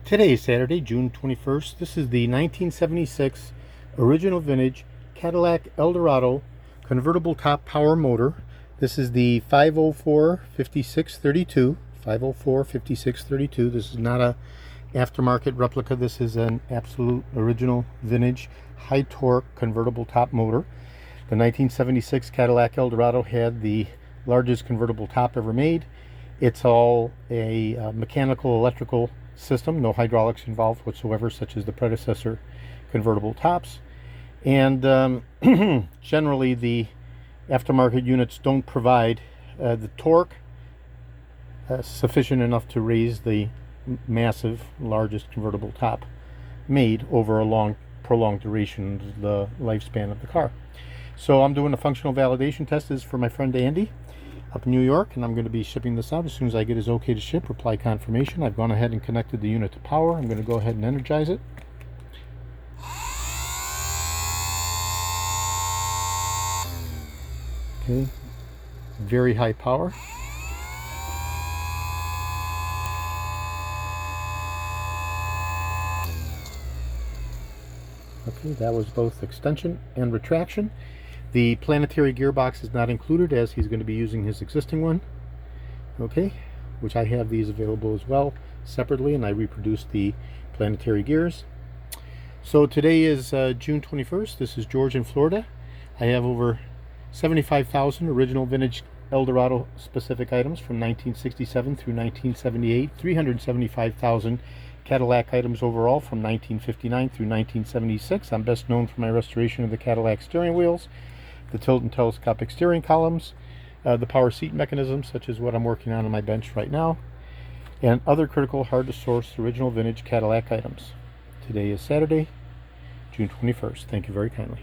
Today is Saturday, June 21st. This is the 1976 original vintage Cadillac Eldorado convertible top power motor. This is the 504-5632. 504-5632. This is not a aftermarket replica. This is an absolute original vintage high torque convertible top motor. The 1976 Cadillac Eldorado had the largest convertible top ever made. It's all a mechanical electrical system, no hydraulics involved whatsoever, such as the predecessor convertible tops. And generally the aftermarket units don't provide the torque sufficient enough to raise the massive, largest convertible top made over a long, prolonged duration of the lifespan of the car. So I'm doing a functional validation test. This is for my friend Andy up in New York, and I'm going to be shipping this out as soon as I get his okay to ship. Reply confirmation. I've gone ahead and connected the unit to power. I'm going to go ahead and energize it. Okay, very high power. Okay, that was both extension and retraction. The planetary gearbox is not included, as he's going to be using his existing one. Okay, which I have these available as well separately, and I reproduced the planetary gears. So today is June 21st. This is George in Florida. I have over 75,000 original vintage Eldorado specific items from 1967 through 1978, 375,000 Cadillac items overall from 1959 through 1976. I'm best known for my restoration of the Cadillac steering wheels, the tilt and telescopic steering columns, the power seat mechanisms, such as what I'm working on my bench right now, and other critical, hard to source original vintage Cadillac items. Today is Saturday, June 21st. Thank you very kindly.